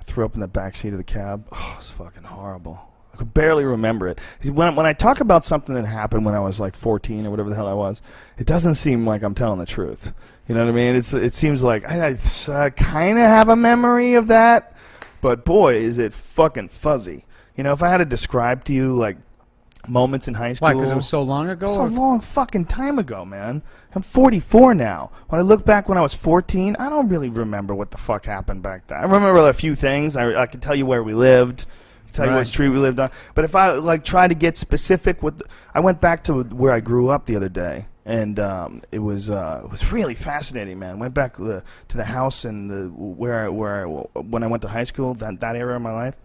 threw up in the back seat of the cab. Oh, it's fucking horrible. I could barely remember it. When I talk about something that happened when I was like 14 or whatever the hell I was, it doesn't seem like I'm telling the truth. You know what I mean? It seems like I kind of have a memory of that, but boy, is it fucking fuzzy. You know, if I had to describe to you like moments in high school. Why? Because it was so long ago? So long fucking time ago, man. I'm 44 now. When I look back when I was 14, I don't really remember what the fuck happened back then. I remember a few things. I can tell you where we lived, tell you what street we lived on. But if I like try to get specific with, I went back to where I grew up the other day, and it was really fascinating, man. Went back to the house and when I went to high school, that era of my life.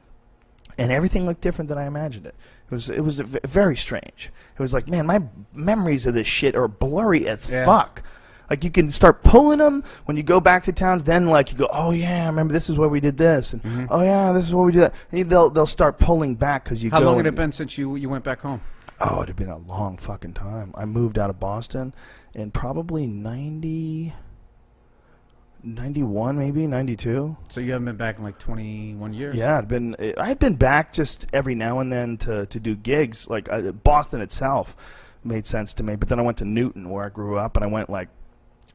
And everything looked different than I imagined it. It was very strange. It was like, man, my memories of this shit are blurry as fuck. Like, you can start pulling them when you go back to towns. Then, like, you go, oh yeah, I remember this is where we did this, and oh yeah, this is where we did that. And they'll start pulling back because you. How long had it been since you went back home? Oh, it had been a long fucking time. I moved out of Boston in probably 91, maybe 92. So you haven't been back in like 21 years? Yeah, I'd been back just every now and then to do gigs. Like Boston itself made sense to me, but then I went to Newton where I grew up, and I went like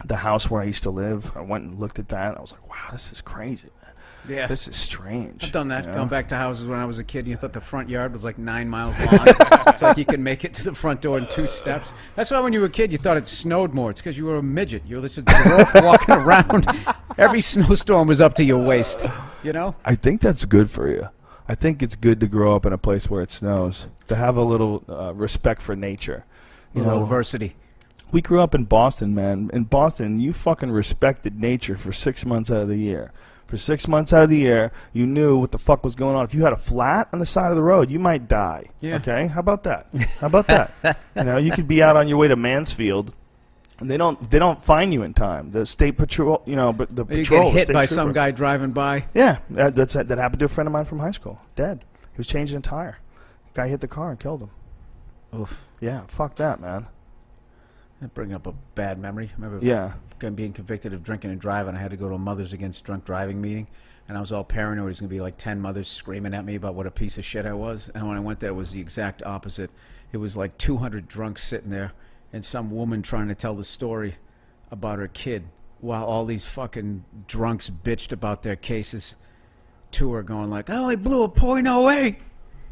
the house where I used to live. I went and looked at that. And I was like, wow, this is crazy, man. Yeah, this is strange. I've done that. You know? Going back to houses when I was a kid, and you thought the front yard was like 9 miles long. It's like you can make it to the front door in 2 steps. That's why when you were a kid, you thought it snowed more. It's because you were a midget. You were just a dwarf walking around. Every snowstorm was up to your waist. You know? I think that's good for you. I think it's good to grow up in a place where it snows, to have a little respect for nature. You know, diversity. We grew up in Boston, man. In Boston, you fucking respected nature for 6 months out of the year. For 6 months out of the year, you knew what the fuck was going on. If you had a flat on the side of the road, you might die. Yeah. Okay? How about that? How about that? You know, you could be out on your way to Mansfield, and they don't find you in time. The state patrol, you know, but the patrol. You get hit by some guy driving by. Yeah, that happened to a friend of mine from high school. Dead. He was changing a tire. Guy hit the car and killed him. Oof. Yeah, fuck that, man. That bring up a bad memory. I remember being convicted of drinking and driving. I had to go to a Mothers Against Drunk Driving meeting, and I was all paranoid. There's going to be like 10 mothers screaming at me about what a piece of shit I was. And when I went there, it was the exact opposite. It was like 200 drunks sitting there, and some woman trying to tell the story about her kid, while all these fucking drunks bitched about their cases to her, going like, I only blew a .08.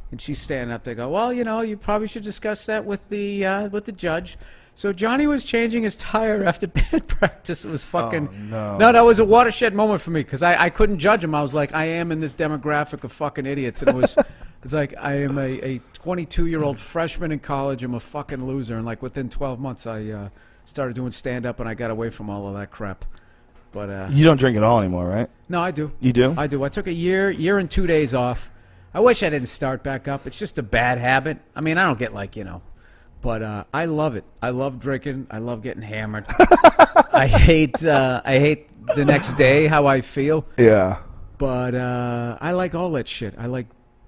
And she's standing up there, go, well, you know, you probably should discuss that with the judge. So Johnny was changing his tire after band practice. It was fucking... Oh, no. No, that was a watershed moment for me, because I couldn't judge him. I was like, I am in this demographic of fucking idiots. And it's like, I am a 22-year-old freshman in college. I'm a fucking loser. And like within 12 months, I started doing stand-up, and I got away from all of that crap. But you don't drink at all anymore, right? No, I do. You do? I do. I took a year and 2 days off. I wish I didn't start back up. It's just a bad habit. I mean, I don't get like, you know... But I love it. I love drinking. I love getting hammered. I hate the next day how I feel. Yeah. But I like all that shit. I like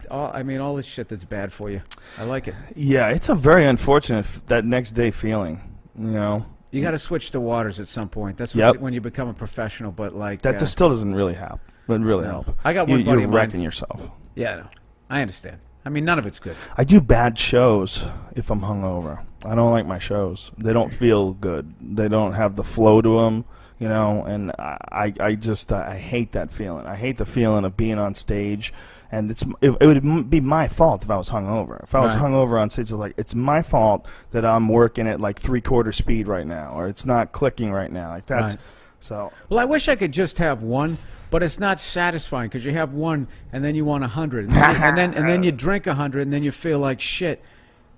all this shit that's bad for you. I like it. Yeah, it's a very unfortunate that next day feeling. You know. You got to switch the waters at some point. That's when you become a professional. But like that still doesn't really help. Wouldn't really help. I got one buddy of mine. You're wrecking yourself. Yeah, no, I understand. I mean, none of it's good. I do bad shows if I'm hungover. I don't like my shows. They don't feel good. They don't have the flow to them, you know, and I just I hate that feeling. I hate the feeling of being on stage, and it would be my fault if I was hungover. If I was hungover on stage, it's like, it's my fault that I'm working at like 3/4 speed right now, or it's not clicking right now. Like that's so. Well, I wish I could just have one. But it's not satisfying, because you have one and then you want 100, and then you drink 100 and then you feel like shit.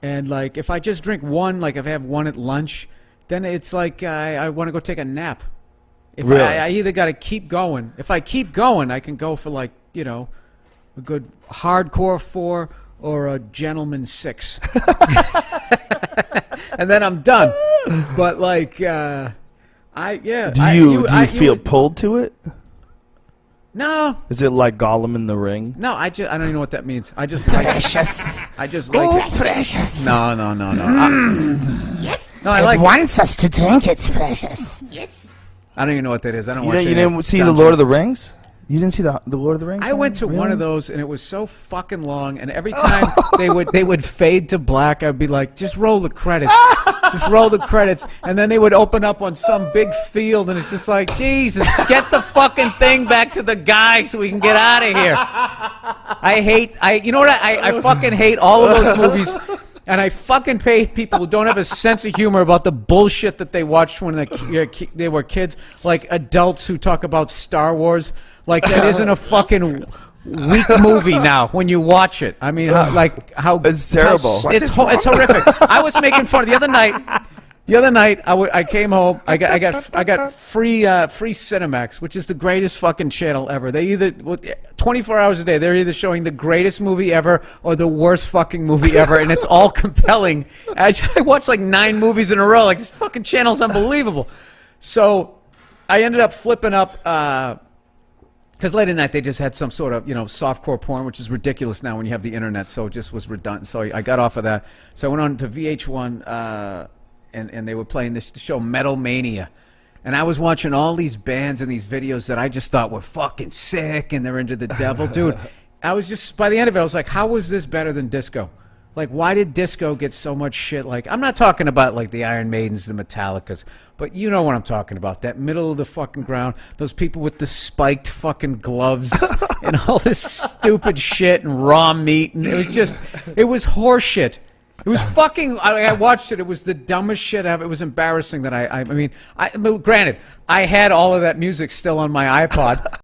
And like if I just drink one, like if I have one at lunch, then it's like I want to go take a nap. If really? I either got to keep going. If I keep going, I can go for like, you know, a good hardcore 4 or a gentleman 6, and then I'm done. But like do you feel pulled to it? No. Is it like Gollum in the Ring? No, I don't even know what that means. I just like precious. I just like it. Precious. No. Yes. No, I like it wants us to drink. It's precious. Yes. I don't even know what that is. I don't. You didn't see the Lord of the Rings? You didn't see the Lord of the Rings? I went to one of those, and it was so fucking long. And every time they would fade to black, I'd be like, "Just roll the credits, just roll the credits." And then they would open up on some big field, and it's just like, Jesus, get the fucking thing back to the guy so we can get out of here. You know what? I fucking hate all of those movies. And I fucking pay people who don't have a sense of humor about the bullshit that they watched when they were kids, like adults who talk about Star Wars. Like, that isn't a fucking weak movie now when you watch it. I mean, how it's terrible. It's horrific. I was making fun the other night. The other night, I came home. I got free Cinemax, which is the greatest fucking channel ever. They either 24 hours a day, they're either showing the greatest movie ever or the worst fucking movie ever, and it's all compelling. I watched like 9 movies in a row. Like, this fucking channel's unbelievable. So I ended up flipping up. Because late at night they just had some sort of, softcore porn, which is ridiculous now when you have the internet, so it just was redundant. So I got off of that. So I went on to VH1, and they were playing this show, Metal Mania. And I was watching all these bands and these videos that I just thought were fucking sick, and they're into the devil. Dude, I was just, by the end of it, I was like, how was this better than disco? Like, why did disco get so much shit? Like, I'm not talking about, like, the Iron Maidens, the Metallicas, but you know what I'm talking about. That middle of the fucking ground, those people with the spiked fucking gloves and all this stupid shit and raw meat. And it was horse shit. It was fucking, I watched it. It was the dumbest shit ever. It was embarrassing that I mean, granted, I had all of that music still on my iPod.